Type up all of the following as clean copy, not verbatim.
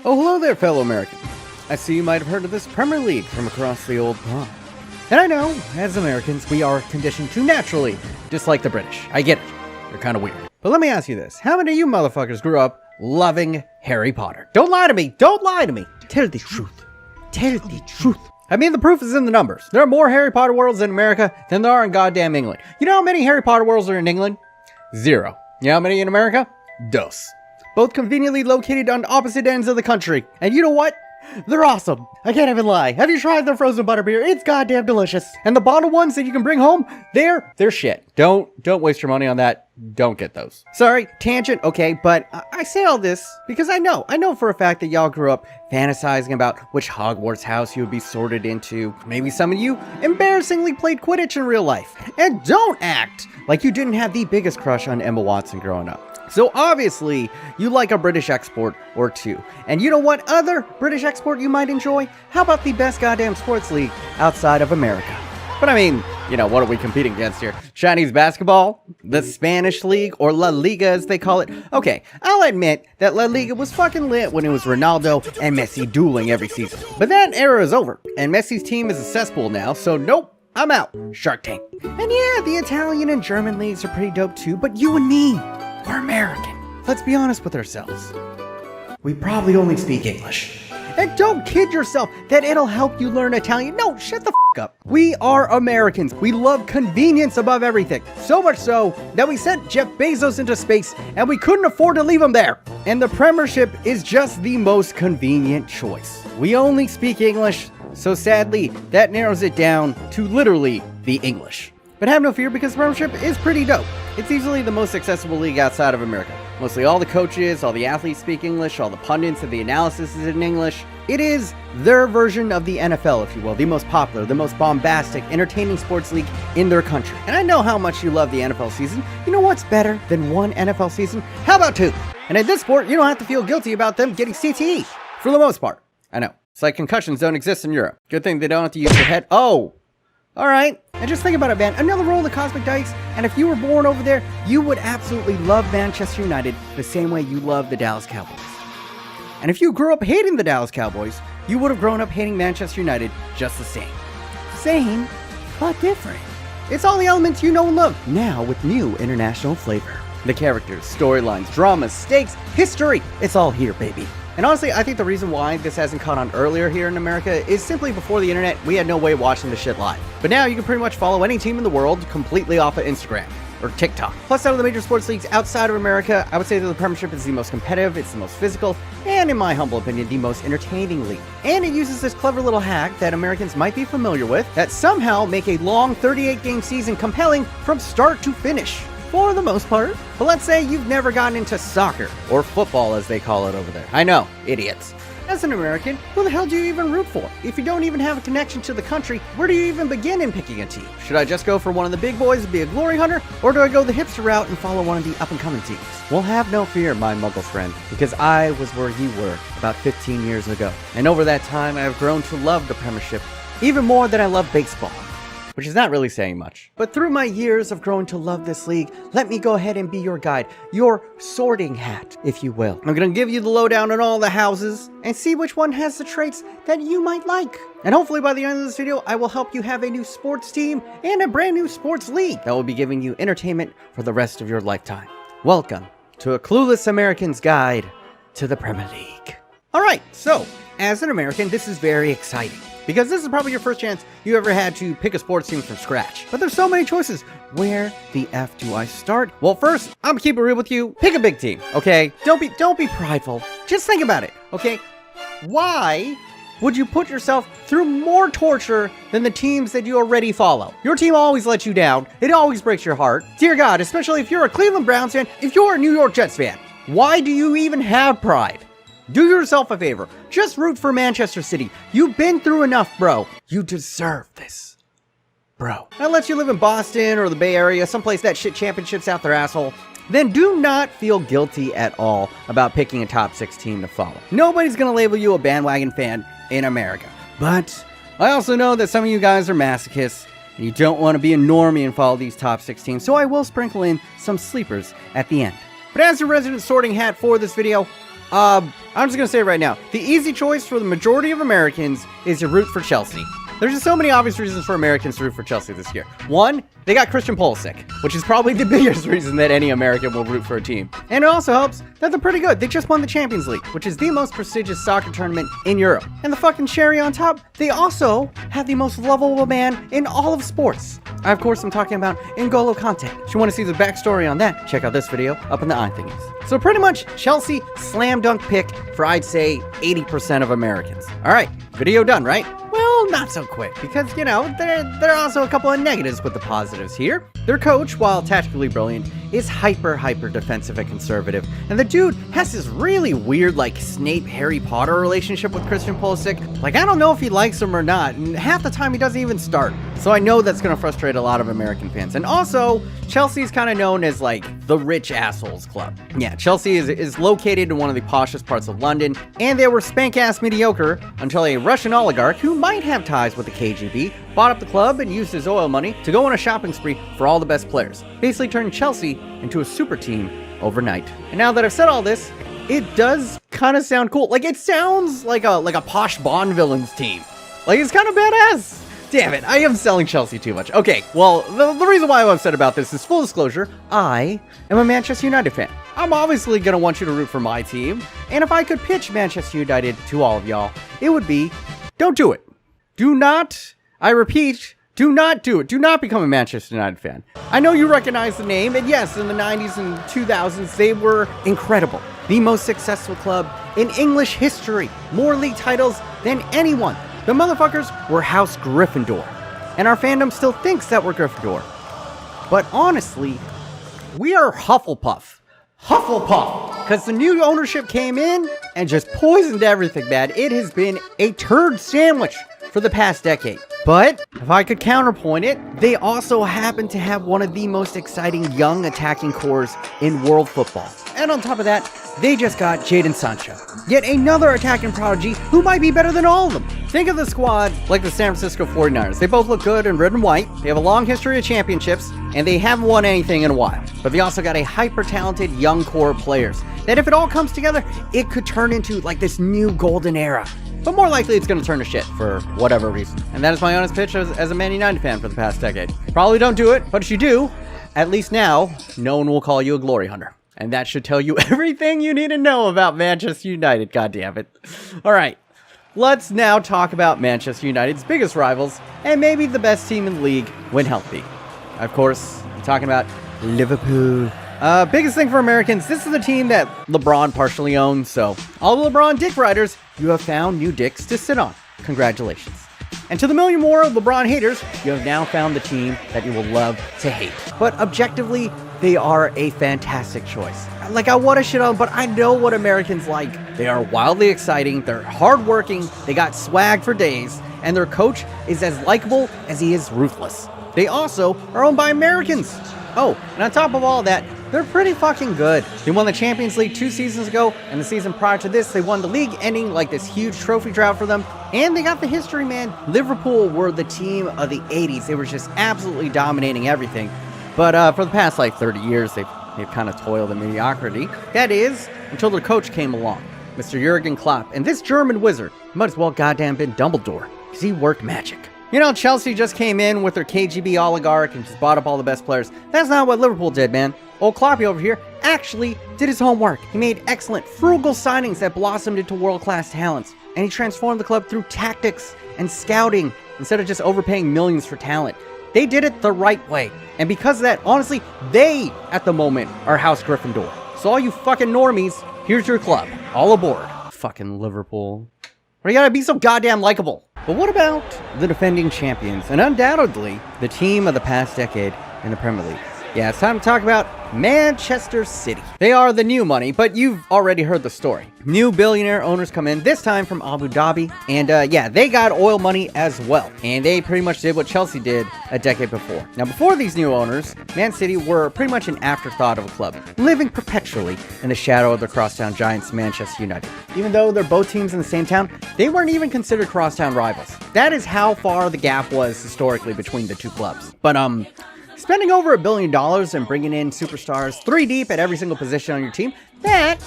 Oh, hello there, fellow Americans. I see you might have heard of this Premier League from across the old pond. And I know, as Americans, we are conditioned to naturally dislike the British. I get it. They're kind of weird. But let me ask you this. How many of you motherfuckers grew up loving Harry Potter? Don't lie to me. Don't lie to me. Tell the truth. Tell the truth. I mean, the proof is in the numbers. There are more Harry Potter worlds in America than there are in goddamn England. You know how many Harry Potter worlds are in England? 0. You know how many in America? Dos. Both conveniently located on opposite ends of the country. And you know what? They're awesome. I can't even lie. Have you tried their frozen butterbeer? It's goddamn delicious. And the bottled ones that you can bring home, they're shit. Don't waste your money on that. Don't get those. Sorry, tangent, okay, but I say all this because I know for a fact that y'all grew up fantasizing about which Hogwarts house you would be sorted into. Maybe some of you embarrassingly played Quidditch in real life. And don't act like you didn't have the biggest crush on Emma Watson growing up. So obviously, you like a British export or two. And you know what other British export you might enjoy? How about the best goddamn sports league outside of America? But I mean, you know, what are we competing against here? Chinese basketball? The Spanish league? Or La Liga as they call it? Okay, I'll admit that La Liga was fucking lit when it was Ronaldo and Messi dueling every season. But that era is over, and Messi's team is a cesspool now, so nope, I'm out. Shark Tank. And yeah, the Italian and German leagues are pretty dope too, but you and me, we're American. Let's be honest with ourselves. We probably only speak English. And don't kid yourself that it'll help you learn Italian. No, shut the f up. We are Americans. We love convenience above everything. So much so that we sent Jeff Bezos into space and we couldn't afford to leave him there. And the Premiership is just the most convenient choice. We only speak English, so sadly, that narrows it down to literally the English. But have no fear because the Premiership is pretty dope. It's easily the most accessible league outside of America. Mostly all the coaches, all the athletes speak English, all the pundits and the analysis is in English. It is their version of the NFL, if you will, the most popular, the most bombastic, entertaining sports league in their country. And I know how much you love the NFL season. You know what's better than one NFL season? How about 2? And at this sport, you don't have to feel guilty about them getting CTE, for the most part. I know. It's like concussions don't exist in Europe. Good thing they don't have to use their head. Oh! Alright, and just think about it, man. Another roll of the cosmic dice, and if you were born over there, you would absolutely love Manchester United the same way you love the Dallas Cowboys. And if you grew up hating the Dallas Cowboys, you would have grown up hating Manchester United just the same. Same, but different. It's all the elements you know and love, now with new international flavor. The characters, storylines, dramas, stakes, history, it's all here, baby. And honestly, I think the reason why this hasn't caught on earlier here in America is simply before the internet, we had no way of watching this shit live. But now you can pretty much follow any team in the world completely off of Instagram or TikTok. Plus, out of the major sports leagues outside of America, I would say that the Premiership is the most competitive, it's the most physical, and in my humble opinion, the most entertaining league. And it uses this clever little hack that Americans might be familiar with that somehow make a long 38-game season compelling from start to finish. For the most part. But let's say you've never gotten into soccer, or football as they call it over there. I know, idiots. As an American, who the hell do you even root for? If you don't even have a connection to the country, where do you even begin in picking a team? Should I just go for one of the big boys and be a glory hunter? Or do I go the hipster route and follow one of the up-and-coming teams? Well, have no fear, my muggle friend, because I was where you were about 15 years ago. And over that time, I have grown to love the Premiership even more than I love baseball. Which is not really saying much. But through my years of growing to love this league, let me go ahead and be your guide, your sorting hat, if you will. I'm gonna give you the lowdown on all the houses and see which one has the traits that you might like. And hopefully by the end of this video, I will help you have a new sports team and a brand new sports league that will be giving you entertainment for the rest of your lifetime. Welcome to a Clueless American's Guide to the Premier League. Alright, so, as an American, this is very exciting. Because this is probably your first chance you ever had to pick a sports team from scratch. But there's so many choices. Where the F do I start? Well, first, I'm gonna keep it real with you. Pick a big team, okay? Don't be prideful. Just think about it, okay? Why would you put yourself through more torture than the teams that you already follow? Your team always lets you down. It always breaks your heart. Dear God, especially if you're a Cleveland Browns fan, if you're a New York Jets fan, why do you even have pride? Do yourself a favor. Just root for Manchester City. You've been through enough, bro. You deserve this, bro. Unless you live in Boston or the Bay Area, someplace that shit championships out their asshole, then do not feel guilty at all about picking a top 6 team to follow. Nobody's gonna label you a bandwagon fan in America. But I also know that some of you guys are masochists and you don't want to be a normie and follow these top 6 teams, so I will sprinkle in some sleepers at the end. But as your resident sorting hat for this video, I'm just gonna say it right now. The easy choice for the majority of Americans is to root for Chelsea. There's just so many obvious reasons for Americans to root for Chelsea this year. One, they got Christian Pulisic, which is probably the biggest reason that any American will root for a team. And it also helps that they're pretty good. They just won the Champions League, which is the most prestigious soccer tournament in Europe. And the fucking cherry on top, they also have the most lovable man in all of sports. Of course, I'm talking about N'Golo Kante. If you want to see the backstory on that, check out this video up in the iThingies. So pretty much, Chelsea slam dunk pick for, I'd say, 80% of Americans. All right, video done, right? Well, not so quick, because, you know, there are also a couple of negatives with the positives here. Their coach, while tactically brilliant, is hyper defensive and conservative, and the dude has this really weird, like, Snape Harry Potter relationship with Christian Pulisic. Like, I don't know if he likes him or not, and half the time he doesn't even start. So I know that's gonna frustrate a lot of American fans. And also, Chelsea's kind of known as, like, the rich assholes club. Yeah, Chelsea is located in one of the poshest parts of London, and they were spank-ass mediocre until a Russian oligarch who might have ties with the KGB bought up the club and used his oil money to go on a shopping spree for all the best players, basically turning Chelsea into a super team overnight. And now that I've said all this, it does kind of sound cool. Like, it sounds like a posh Bond villain's team. Like, it's kind of badass. Damn it, I am selling Chelsea too much. Okay, well, the reason why I'm upset about this is, full disclosure, I am a Manchester United fan. I'm obviously going to want you to root for my team, and if I could pitch Manchester United to all of y'all, it would be, don't do it. Do not, I repeat, do not do it. Do not become a Manchester United fan. I know you recognize the name, and yes, in the 90s and 2000s, they were incredible. The most successful club in English history. More league titles than anyone. The motherfuckers were House Gryffindor. And our fandom still thinks that we're Gryffindor. But honestly, we are Hufflepuff. Hufflepuff! Because the new ownership came in and just poisoned everything, man. It has been a turd sandwich for the past decade. But if I could counterpoint it, they also happen to have one of the most exciting young attacking cores in world football. And on top of that, they just got Jadon Sancho, yet another attacking prodigy who might be better than all of them. Think of the squad like the San Francisco 49ers. They both look good in red and white, they have a long history of championships, and they haven't won anything in a while. But they also got a hyper-talented young core of players that, if it all comes together, it could turn into like this new golden era. But more likely it's going to turn to shit for whatever reason. And that is my honest pitch as a Man United fan for the past decade. Probably don't do it, but if you do, at least now, no one will call you a glory hunter. And that should tell you everything you need to know about Manchester United, goddammit. Alright, let's now talk about Manchester United's biggest rivals, and maybe the best team in the league when healthy. Of course, I'm talking about Liverpool. Biggest thing for Americans, this is the team that LeBron partially owns, so all the LeBron dick riders, you have found new dicks to sit on. Congratulations. And to the million more LeBron haters, you have now found the team that you will love to hate. But objectively, they are a fantastic choice. Like, I want to shit on, but I know what Americans like. They are wildly exciting, they're hardworking, they got swag for days, and their coach is as likable as he is ruthless. They also are owned by Americans. Oh, and on top of all that, they're pretty fucking good. They won the Champions League 2 seasons ago, and the season prior to this, they won the league, ending like this huge trophy drought for them. And they got the history, man. Liverpool were the team of the 80s. They were just absolutely dominating everything. But for the past like 30 years, they've kind of toiled in mediocrity. That is, until their coach came along, Mr. Jurgen Klopp. And this German wizard might as well goddamn been Dumbledore, because he worked magic. You know, Chelsea just came in with their KGB oligarch and just bought up all the best players. That's not what Liverpool did, man. Old Kloppy over here actually did his homework. He made excellent, frugal signings that blossomed into world-class talents. And he transformed the club through tactics and scouting instead of just overpaying millions for talent. They did it the right way. And because of that, honestly, they, at the moment, are House Gryffindor. So all you fucking normies, here's your club. All aboard. Fucking Liverpool. Why you gotta be so goddamn likable? But what about the defending champions, and undoubtedly the team of the past decade in the Premier League? Yeah, it's time to talk about Manchester City. They are the new money, but you've already heard the story. New billionaire owners come in, this time from Abu Dhabi, and yeah, they got oil money as well. And they pretty much did what Chelsea did a decade before. Now, before these new owners, Man City were pretty much an afterthought of a club, living perpetually in the shadow of the crosstown giants Manchester United. Even though they're both teams in the same town, they weren't even considered crosstown rivals. That is how far the gap was historically between the two clubs. But spending over $1 billion and bringing in superstars 3 deep at every single position on your team, that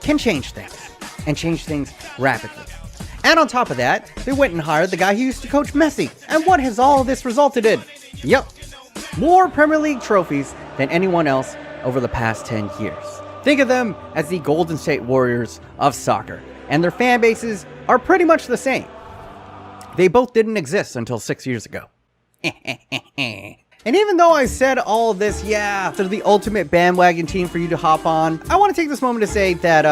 can change things. and change things rapidly. And on top of that, they went and hired the guy who used to coach Messi. And what has all of this resulted in? Yep, more Premier League trophies than anyone else over the past 10 years. Think of them as the Golden State Warriors of soccer, and their fan bases are pretty much the same. They both didn't exist until 6 years ago. And even though I said all of this, yeah, they're the ultimate bandwagon team for you to hop on, I want to take this moment to say that,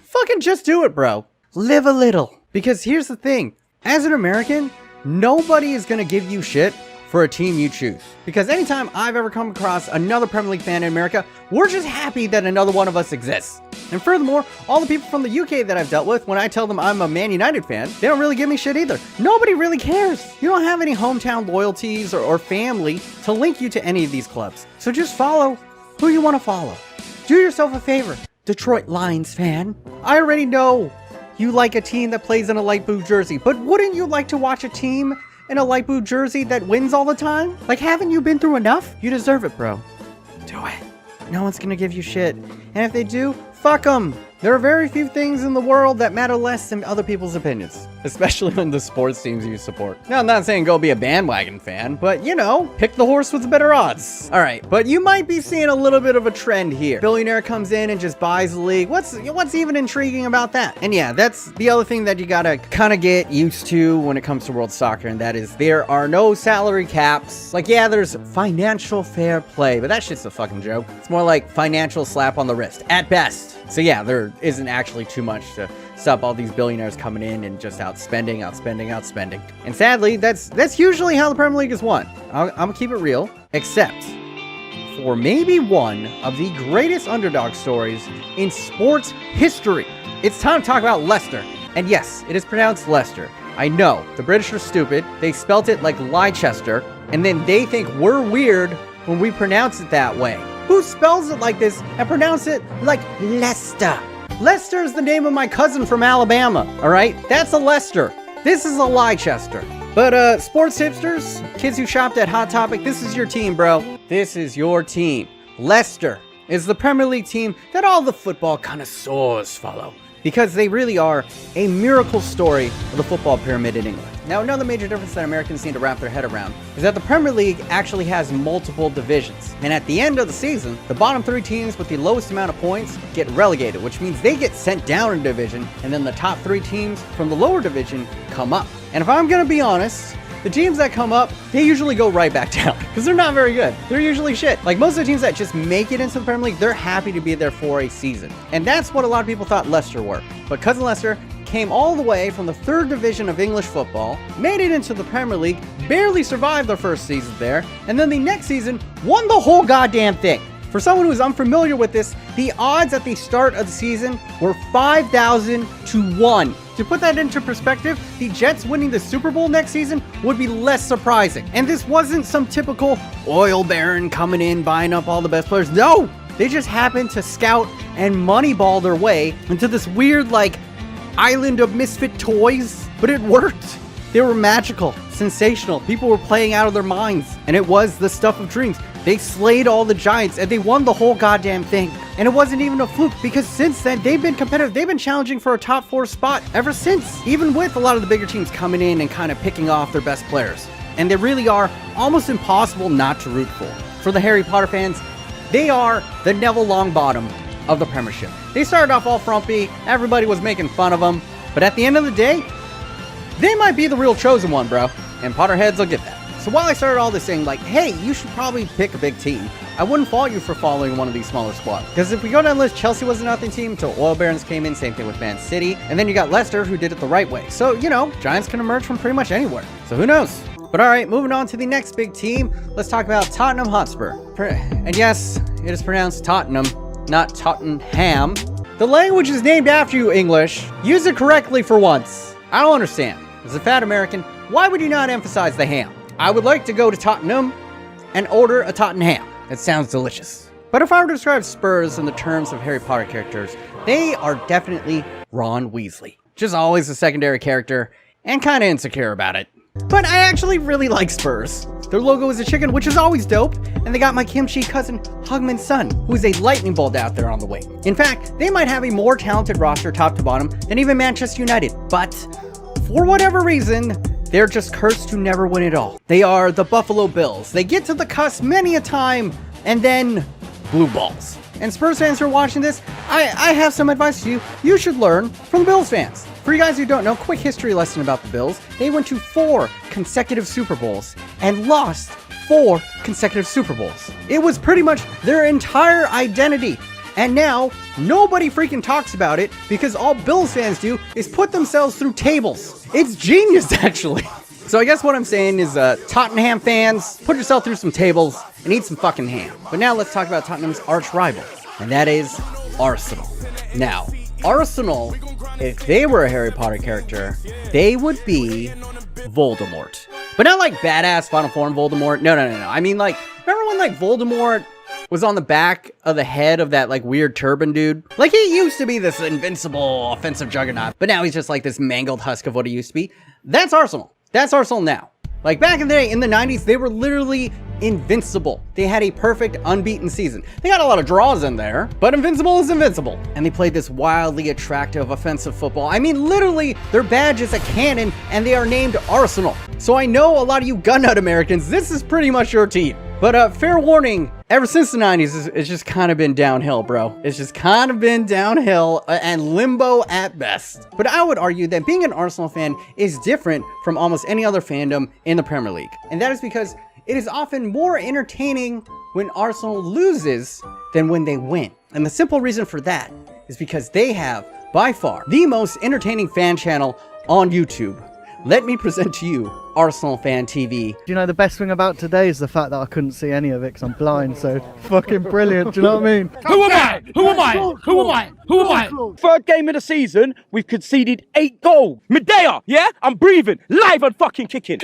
fucking just do it, bro. Live a little. Because here's the thing. As an American, nobody is going to give you shit for a team you choose. Because anytime I've ever come across another Premier League fan in America, we're just happy that another one of us exists. And furthermore, all the people from the UK that I've dealt with, when I tell them I'm a Man United fan, they don't really give me shit either. Nobody really cares. You don't have any hometown loyalties or family to link you to any of these clubs. So just follow who you want to follow. Do yourself a favor, Detroit Lions fan. I already know you like a team that plays in a light blue jersey, but wouldn't you like to watch a team in a light blue jersey that wins all the time? Like, haven't you been through enough? You deserve it, bro. Do it. No one's gonna give you shit. And if they do, fuck them. There are very few things in the world that matter less than other people's opinions, especially when the sports teams you support. Now, I'm not saying go be a bandwagon fan, but you know, pick the horse with the better odds. All right, but you might be seeing a little bit of a trend here. Billionaire comes in and just buys the league. What's even intriguing about that? And yeah, that's the other thing that you gotta kind of get used to when it comes to world soccer, and that is there are no salary caps. Like, yeah, there's financial fair play, but that shit's a fucking joke. It's more like financial slap on the wrist, at best. So yeah, there isn't actually too much to stop all these billionaires coming in and just outspending. And sadly, that's usually how the Premier League is won. I'm gonna keep it real, except for maybe one of the greatest underdog stories in sports history. It's time to talk about Leicester. And yes, it is pronounced Leicester. I know, the British are stupid. They spelt it like Leicester, and then they think we're weird when we pronounce it that way. Who spells it like this and pronounce it like Leicester? Leicester is the name of my cousin from Alabama, all right? That's a Leicester. This is a Leicester. But sports hipsters, kids who shopped at Hot Topic, this is your team, bro. This is your team. Leicester is the Premier League team that all the football connoisseurs follow, because they really are a miracle story of the football pyramid in England. Now, another major difference that Americans need to wrap their head around is that the Premier League actually has multiple divisions. And at the end of the season, the bottom 3 teams with the lowest amount of points get relegated, which means they get sent down in division, and then the top 3 teams from the lower division come up. And if I'm gonna be honest, the teams that come up, they usually go right back down because they're not very good. They're usually shit. Like, most of the teams that just make it into the Premier League, they're happy to be there for a season. And that's what a lot of people thought Leicester were. But cousin Leicester came all the way from the 3rd division of English football, made it into the Premier League, barely survived their first season there, and then the next season won the whole goddamn thing. For someone who's unfamiliar with this, the odds at the start of the season were 5,000 to 1. To put that into perspective, the Jets winning the Super Bowl next season would be less surprising. And this wasn't some typical oil baron coming in, buying up all the best players. No! They just happened to scout and moneyball their way into this weird, like, island of misfit toys. But it worked. They were magical, sensational. People were playing out of their minds. And it was the stuff of dreams. They slayed all the giants and they won the whole goddamn thing. And it wasn't even a fluke, because since then, they've been competitive. They've been challenging for a top 4 spot ever since, even with a lot of the bigger teams coming in and kind of picking off their best players. And they really are almost impossible not to root for. For the Harry Potter fans, they are the Neville Longbottom of the Premiership. They started off all frumpy, everybody was making fun of them, but at the end of the day, they might be the real chosen one, bro. And Potterheads will get that. So while I started all this saying, like, hey, you should probably pick a big team, I wouldn't fault you for following one of these smaller squads. Because if we go down the list, Chelsea was a nothing team until Oil Barons came in, same thing with Man City. And then you got Leicester, who did it the right way. So, you know, Giants can emerge from pretty much anywhere. So who knows? But all right, moving on to the next big team, let's talk about Tottenham Hotspur. And yes, it is pronounced Tottenham, not Tottenham. The language is named after you, English. Use it correctly for once. I don't understand. As a fat American, why would you not emphasize the ham? I would like to go to Tottenham and order a Tottenham. It sounds delicious. But if I were to describe Spurs in the terms of Harry Potter characters, they are definitely Ron Weasley. Just always a secondary character and kind of insecure about it. But I actually really like Spurs. Their logo is a chicken, which is always dope, and they got my kimchi cousin Hugman's son, who's a lightning bolt out there on the wing. In fact, they might have a more talented roster top to bottom than even Manchester United, but for whatever reason, they're just cursed to never win it all. They are the Buffalo Bills. They get to the cusp many a time, and then blue balls. And Spurs fans who are watching this, I have some advice for you. You should learn from the Bills fans. For you guys who don't know, quick history lesson about the Bills. They went to 4 consecutive Super Bowls and lost 4 consecutive Super Bowls. It was pretty much their entire identity. And now, nobody freaking talks about it because all Bills fans do is put themselves through tables. It's genius, actually. So I guess what I'm saying is, Tottenham fans, put yourself through some tables and eat some fucking ham. But now let's talk about Tottenham's arch rival, and that is Arsenal. Now, Arsenal, if they were a Harry Potter character, they would be Voldemort. But not like badass Final Form Voldemort. No. I mean, like, remember when, like, Voldemort was on the back of the head of that, like, weird turban dude? Like, he used to be this invincible offensive juggernaut, but now he's just like this mangled husk of what he used to be. That's Arsenal. That's Arsenal now. Like, back in the day, in the 90s, they were literally invincible. They had a perfect unbeaten season. They got a lot of draws in there, but invincible is invincible. And they played this wildly attractive offensive football. I mean, literally, their badge is a cannon, and they are named Arsenal. So I know a lot of you gun-nut Americans, this is pretty much your team. But fair warning, ever since the 90s, it's just kind of been downhill, bro. It's just kind of been downhill and limbo at best. But I would argue that being an Arsenal fan is different from almost any other fandom in the Premier League. And that is because it is often more entertaining when Arsenal loses than when they win. And the simple reason for that is because they have, by far, the most entertaining fan channel on YouTube. Let me present to you Arsenal Fan TV. You know, the best thing about today is the fact that I couldn't see any of it because I'm blind, so fucking brilliant, do you know what I mean? Who am I? Who am I? Who am I? Who am I? Third game of the season, we've conceded 8 goals. Medea, yeah? I'm breathing, live and fucking kicking.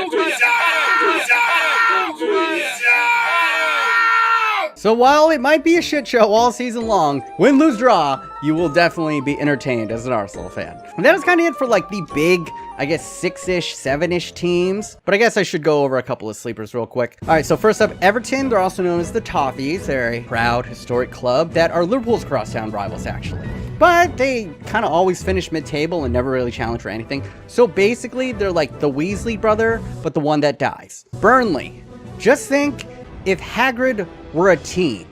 So while it might be a shit show all season long, win, lose, draw, you will definitely be entertained as an Arsenal fan. And that is kind of it for like the big, I guess 6-ish, 7-ish teams. But I guess I should go over a couple of sleepers real quick. All right, so first up, Everton. They're also known as the Toffees. They're a proud, historic club that are Liverpool's crosstown rivals, actually. But they kind of always finish mid-table and never really challenge for anything. So basically, they're like the Weasley brother, but the one that dies. Burnley. Just think if Hagrid were a team.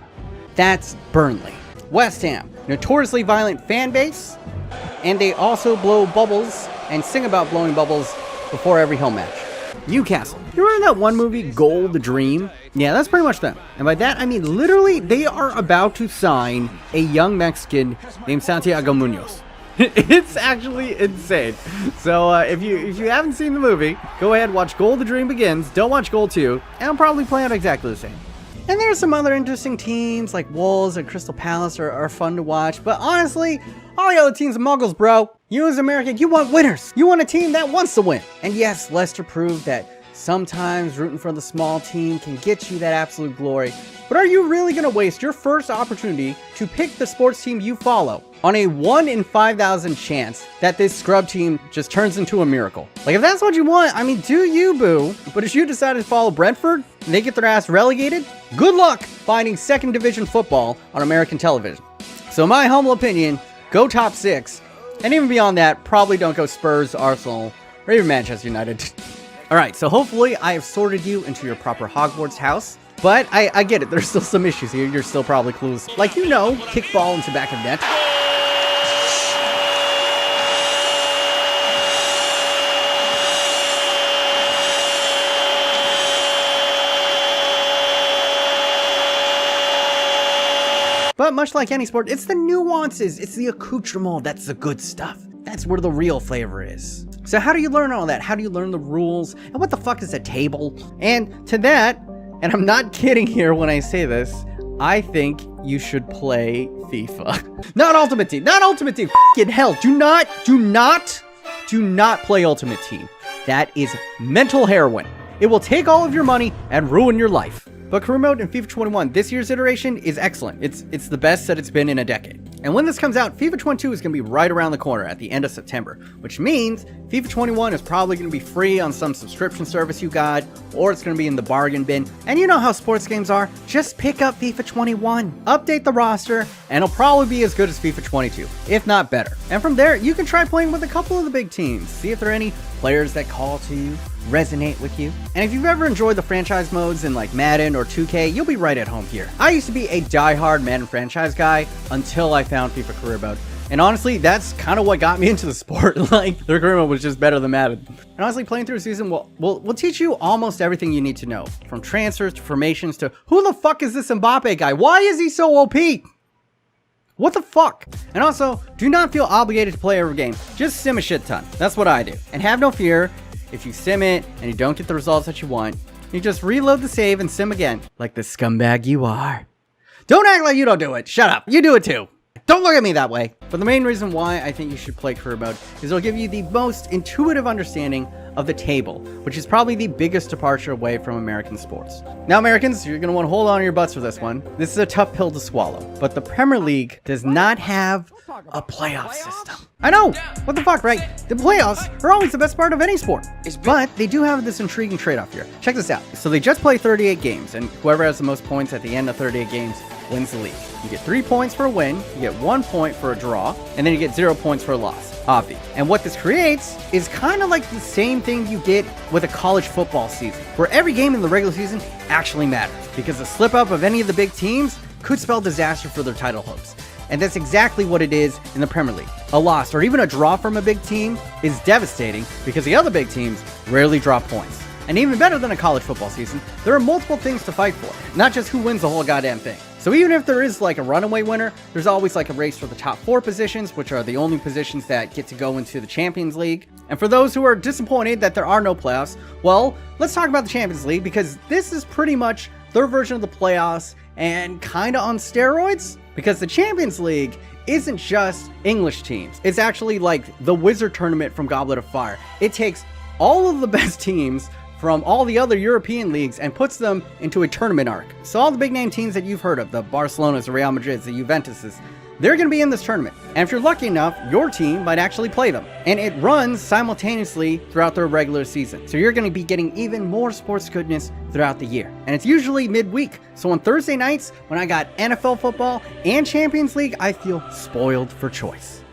That's Burnley. West Ham. Notoriously violent fan base. And they also blow bubbles and sing about blowing bubbles before every home match. Newcastle. You remember that one movie, Goal the Dream? Yeah, that's pretty much them. And by that, I mean literally they are about to sign a young Mexican named Santiago Munoz. It's actually insane. So if you haven't seen the movie, go ahead, watch Goal the Dream Begins. Don't watch Goal 2, and it'll probably play out exactly the same. And there are some other interesting teams like Wolves and Crystal Palace are fun to watch. But honestly, all the other teams are muggles, bro. You as an American, you want winners. You want a team that wants to win. And yes, Leicester proved that sometimes rooting for the small team can get you that absolute glory. But are you really going to waste your first opportunity to pick the sports team you follow on a 1 in 5,000 chance that this scrub team just turns into a miracle? Like, if that's what you want, I mean, do you, boo. But if you decide to follow Brentford and they get their ass relegated, good luck finding second division football on American television. So in my humble opinion, go top 6. And even beyond that, probably don't go Spurs, Arsenal, or even Manchester United. All right, so hopefully I have sorted you into your proper Hogwarts house. But I get it, there's still some issues here. You're still probably clueless. Like, you know, kick ball into back of net. But much like any sport, it's the nuances, it's the accoutrement, that's the good stuff. That's where the real flavor is. So how do you learn all that? How do you learn the rules? And what the fuck is a table? And to that, and I'm not kidding here when I say this, I think you should play FIFA. Not Ultimate Team, not Ultimate Team, f***ing hell. Do not play Ultimate Team. That is mental heroin. It will take all of your money and ruin your life. But career mode in FIFA 21, this year's iteration, is excellent. It's the best that it's been in a decade. And when this comes out, FIFA 22 is going to be right around the corner at the end of September, which means FIFA 21 is probably going to be free on some subscription service you got, or it's going to be in the bargain bin. And you know how sports games are, just pick up FIFA 21, update the roster, and it'll probably be as good as FIFA 22, if not better. And from there, you can try playing with a couple of the big teams, see if there are any players that call to you, resonate with you. And if you've ever enjoyed the franchise modes in like Madden or 2K, you'll be right at home here. I used to be a die-hard Madden franchise guy until I found FIFA Career Mode. And honestly, that's kind of what got me into the sport. Like, the career mode was just better than Madden. And honestly, playing through a season will teach you almost everything you need to know. From transfers to formations to who the fuck is this Mbappe guy? Why is he so OP? What the fuck? And also, do not feel obligated to play every game. Just sim a shit ton. That's what I do. And have no fear, if you sim it and you don't get the results that you want, you just reload the save and sim again. Like the scumbag you are. Don't act like you don't do it. Shut up. You do it too. Don't look at me that way. But the main reason why I think you should play career mode is it'll give you the most intuitive understanding of the table, which is probably the biggest departure away from American sports. Now, Americans, you're going to want to hold on to your butts for this one. This is a tough pill to swallow, but the Premier League does not have a playoff system. I know! What the fuck, right? The playoffs are always the best part of any sport. But they do have this intriguing trade-off here. Check this out. So they just play 38 games, and whoever has the most points at the end of 38 games wins the league. You get 3 points for a win, you get 1 point for a draw, and then you get 0 points for a loss. Obvi. And what this creates is kind of like the same thing you get with a college football season, where every game in the regular season actually matters, because a slip up of any of the big teams could spell disaster for their title hopes. And that's exactly what it is in the Premier League. A loss or even a draw from a big team is devastating because the other big teams rarely drop points. And even better than a college football season, there are multiple things to fight for, not just who wins the whole goddamn thing. So even if there is like a runaway winner, there's always like a race for the top 4 positions, which are the only positions that get to go into the Champions League. And for those who are disappointed that there are no playoffs, well, let's talk about the Champions League, because this is pretty much their version of the playoffs and kind of on steroids, because the Champions League isn't just English teams. It's actually like the Wizard Tournament from Goblet of Fire. It takes all of the best teams from all the other European leagues and puts them into a tournament arc. So all the big name teams that you've heard of, the Barcelonas, the Real Madrids, the Juventuses, they're going to be in this tournament. And if you're lucky enough, your team might actually play them. And it runs simultaneously throughout their regular season. So you're going to be getting even more sports goodness throughout the year. And it's usually midweek. So on Thursday nights, when I got NFL football and Champions League, I feel spoiled for choice.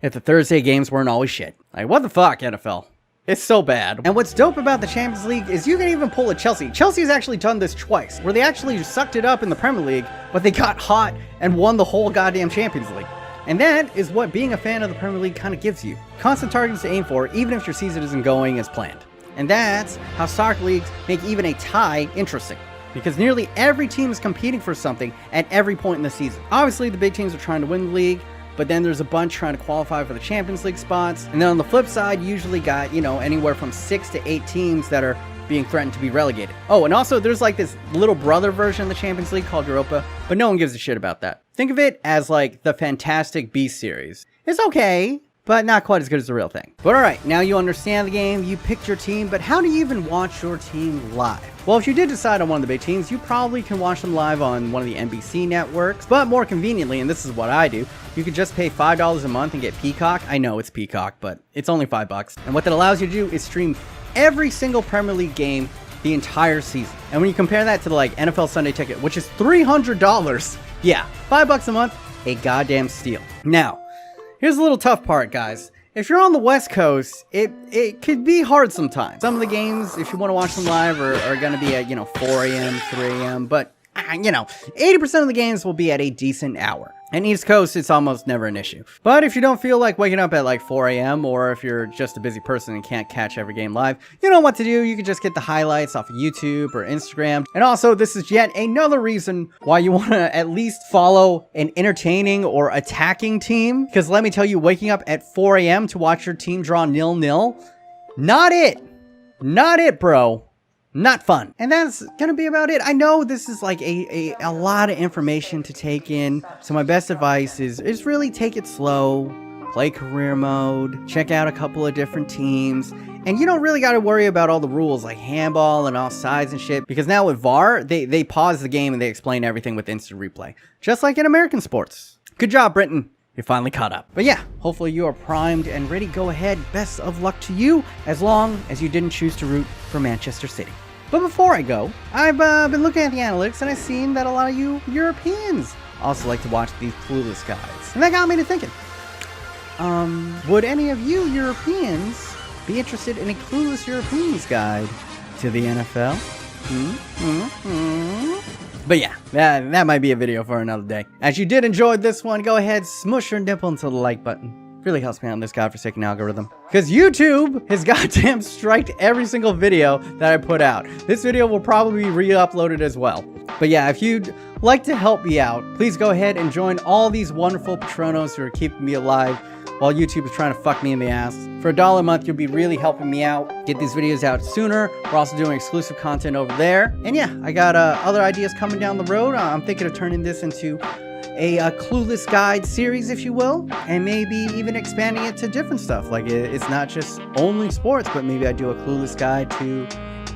If the Thursday games weren't always shit. Like, what the fuck, NFL? It's so bad. And what's dope about the Champions League is you can even pull a Chelsea. Chelsea's actually done this twice, where they actually sucked it up in the Premier League, but they got hot and won the whole goddamn Champions League. And that is what being a fan of the Premier League kind of gives you. Constant targets to aim for, even if your season isn't going as planned. And that's how soccer leagues make even a tie interesting, because nearly every team is competing for something at every point in the season. Obviously, the big teams are trying to win the league, but then there's a bunch trying to qualify for the Champions League spots. And then on the flip side, you usually got, anywhere from 6 to 8 teams that are being threatened to be relegated. Oh, and also there's like this little brother version of the Champions League called Europa, but no one gives a shit about that. Think of it as like the Fantastic Beasts series. It's okay, but not quite as good as the real thing. But alright, now you understand the game, you picked your team, but how do you even watch your team live? Well, if you did decide on one of the big teams, you probably can watch them live on one of the NBC networks, but more conveniently, and this is what I do, you could just pay $5 a month and get Peacock. I know it's Peacock, but it's only $5. And what that allows you to do is stream every single Premier League game the entire season. And when you compare that to the like NFL Sunday Ticket, which is $300, yeah, $5 a month, a goddamn steal. Now, here's a little tough part, guys. If you're on the West Coast, it could be hard sometimes. Some of the games, if you want to watch them live, are going to be at, 4 a.m., 3 a.m., but 80% of the games will be at a decent hour. And East Coast, it's almost never an issue. But if you don't feel like waking up at like 4 a.m. or if you're just a busy person and can't catch every game live, you know what to do. You can just get the highlights off of YouTube or Instagram. And also, this is yet another reason why you want to at least follow an entertaining or attacking team. Because let me tell you, waking up at 4 a.m. to watch your team draw 0-0, not it. Not it, bro. Not fun. And that's gonna be about it. I know this is like a lot of information to take in, so my best advice is really take it slow, play career mode, check out a couple of different teams, and you don't really gotta worry about all the rules like handball and offsides and shit, because now with VAR, they pause the game and they explain everything with instant replay, just like in American sports. Good job, Britain. You finally caught up. But yeah, hopefully you are primed and ready. Go ahead. Best of luck to you, as long as you didn't choose to root for Manchester City. But before I go, I've been looking at the analytics, and I've seen that a lot of you Europeans also like to watch these Clueless guides. And that got me to thinking, would any of you Europeans be interested in a Clueless Europeans guide to the NFL? But yeah, that might be a video for another day. As you did enjoy this one, go ahead, smush your nipple into the like button. Really helps me out in this godforsaken algorithm. Because YouTube has goddamn striked every single video that I put out. This video will probably be re-uploaded as well. But yeah, if you'd like to help me out, please go ahead and join all these wonderful patronos who are keeping me alive while YouTube is trying to fuck me in the ass. For $1 a month, you'll be really helping me out. Get these videos out sooner. We're also doing exclusive content over there. And yeah, I got other ideas coming down the road. I'm thinking of turning this into a Clueless guide series, if you will. And maybe even expanding it to different stuff. Like, it's not just only sports, but maybe I do a Clueless guide to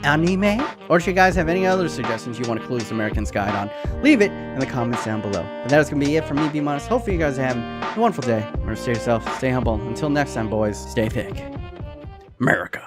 anime. Or if you guys have any other suggestions you want a Clueless Americans guide on, leave it in the comments down below. But that is going to be it from me, BMOnus. Hopefully you guys are having a wonderful day. Remember to stay yourself, stay humble. Until next time, boys, stay thick. America.